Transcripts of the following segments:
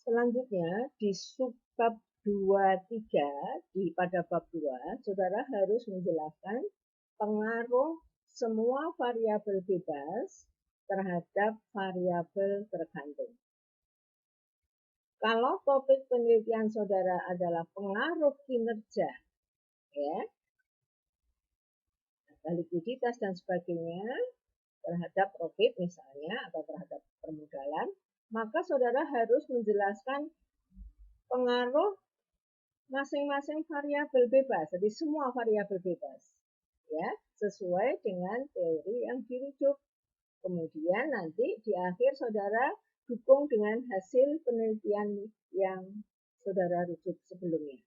Selanjutnya di subbab 23 pada bab 2, saudara harus menjelaskan pengaruh semua variabel bebas terhadap variabel tergantung. Kalau topik penelitian saudara adalah pengaruh kinerja, ya, likuiditas dan sebagainya terhadap profit misalnya atau terhadap permodalan, maka saudara harus menjelaskan pengaruh masing-masing variabel bebas, jadi semua variabel bebas, ya, sesuai dengan teori yang dirujuk. Kemudian nanti di akhir saudara dukung dengan hasil penelitian yang saudara rujuk sebelumnya.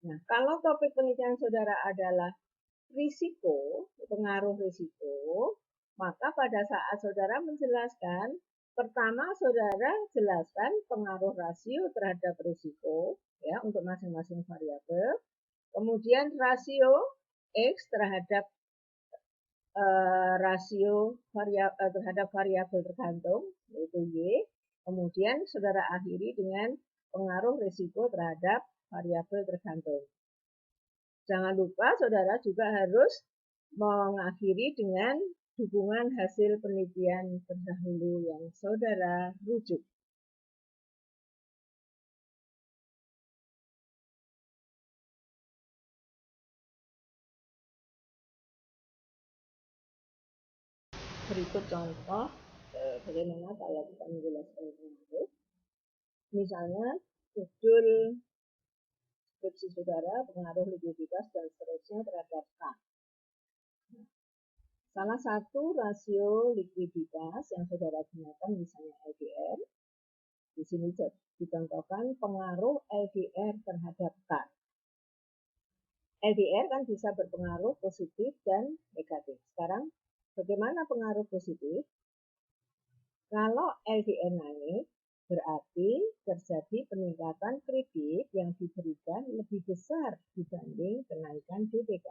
Nah, kalau topik penelitian saudara adalah risiko, pengaruh risiko, maka pada saat saudara menjelaskan, pertama saudara jelaskan pengaruh rasio terhadap risiko, ya, untuk masing-masing variabel. Kemudian rasio X terhadap rasio terhadap variabel tergantung, yaitu Y. Kemudian saudara akhiri dengan pengaruh risiko terhadap variabel tergantung. Jangan lupa saudara juga harus mengakhiri dengan dukungan hasil penelitian terdahulu yang saudara rujuk. Berikut contoh bagaimana kalau kita menjelaskan pengaruh. Misalnya judul skripsi saudara pengaruh likuiditas dan seterusnya terhadap K. Salah satu rasio likuiditas yang saudara gunakan misalnya LDR, di sini dicontohkan pengaruh LDR terhadap K. LDR kan bisa berpengaruh positif dan negatif. Sekarang bagaimana pengaruh positif? Kalau LDR naik, berarti terjadi peningkatan kredit yang diberikan lebih besar dibanding kenaikan DPK.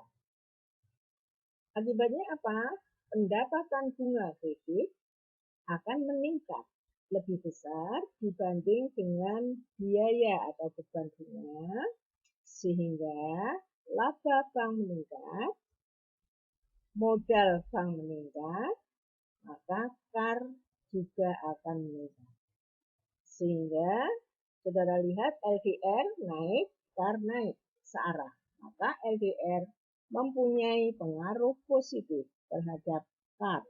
Akibatnya apa? Pendapatan bunga kredit akan meningkat lebih besar dibanding dengan biaya atau beban bunga, sehingga laba bank meningkat, modal bank meningkat, maka KAR juga akan meningkat. Sehingga saudara lihat LDR naik, KAR naik searah. Maka LDR mempunyai pengaruh positif terhadap KAR.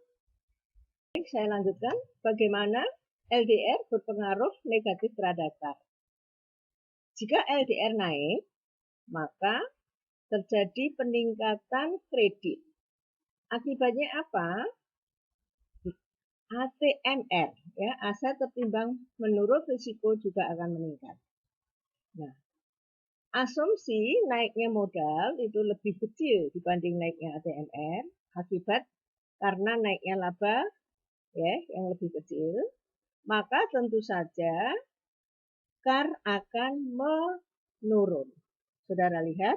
Saya lanjutkan bagaimana LDR berpengaruh negatif terhadap KAR. Jika LDR naik, maka terjadi peningkatan kredit. Akibatnya apa? ATMR, ya, aset tertimbang menurut risiko juga akan meningkat. Nah, asumsi naiknya modal itu lebih kecil dibanding naiknya ATMR akibat karena naiknya laba, ya, yang lebih kecil, maka tentu saja KAR akan menurun. Saudara lihat,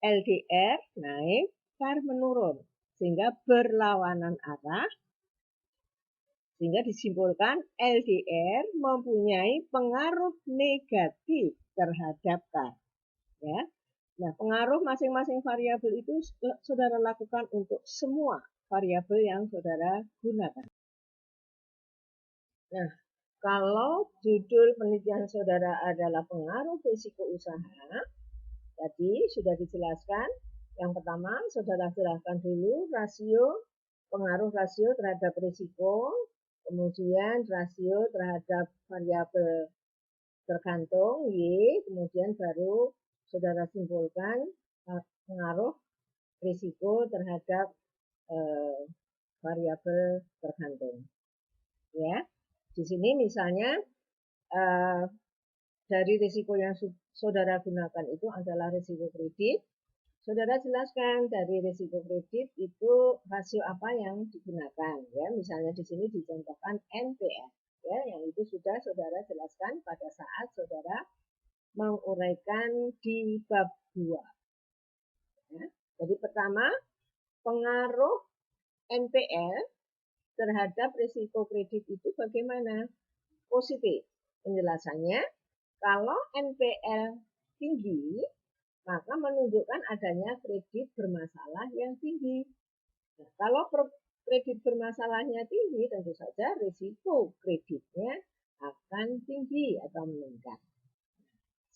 LDR naik, KAR menurun, sehingga berlawanan arah. Sehingga disimpulkan LDR mempunyai pengaruh negatif terhadap KAR. Ya. Nah, pengaruh masing-masing variabel itu saudara lakukan untuk semua variabel yang saudara gunakan. Nah, kalau judul penelitian saudara adalah pengaruh risiko usaha, tadi sudah dijelaskan. Yang pertama, saudara jelaskan dulu pengaruh rasio terhadap risiko, kemudian rasio terhadap variabel tergantung Y, kemudian baru saudara simpulkan pengaruh risiko terhadap variabel tergantung. Ya, di sini misalnya dari risiko yang saudara gunakan itu adalah risiko kredit. Saudara jelaskan dari risiko kredit itu rasio apa yang digunakan, ya. Misalnya di sini dicontohkan NPL, ya, yang itu sudah saudara jelaskan pada saat saudara menguraikan di bab 2. Ya. Jadi pertama, pengaruh NPL terhadap risiko kredit itu bagaimana? Positif. Penjelasannya, kalau NPL tinggi, maka menunjukkan adanya kredit bermasalah yang tinggi. Nah, kalau kredit bermasalahnya tinggi, tentu saja risiko kreditnya akan tinggi atau meningkat.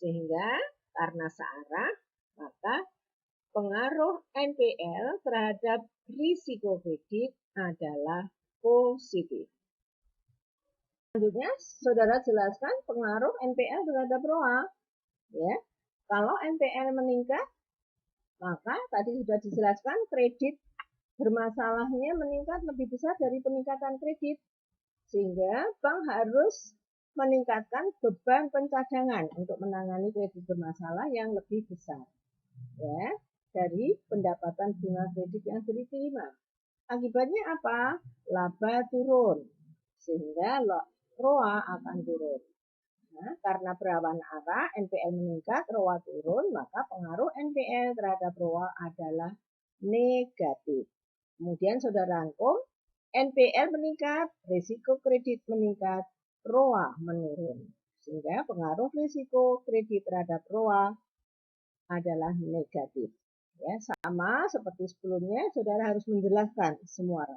Sehingga karena searah, maka pengaruh NPL terhadap risiko kredit adalah positif. Selanjutnya, saudara jelaskan pengaruh NPL terhadap ROA. Ya, kalau NPL meningkat, maka tadi sudah dijelaskan kredit bermasalahnya meningkat lebih besar dari peningkatan kredit. Sehingga bank harus meningkatkan beban pencadangan untuk menangani kredit bermasalah yang lebih besar. Ya, dari pendapatan bunga kredit yang diterima. Akibatnya apa? Laba turun. Sehingga ROA akan turun. Nah, karena berawan arah NPL meningkat, ROA turun, maka pengaruh NPL terhadap ROA adalah negatif. Kemudian saudara rangkum, NPL meningkat, risiko kredit meningkat, ROA menurun. Sehingga pengaruh risiko kredit terhadap ROA adalah negatif. Ya, sama seperti sebelumnya, saudara harus menjelaskan semua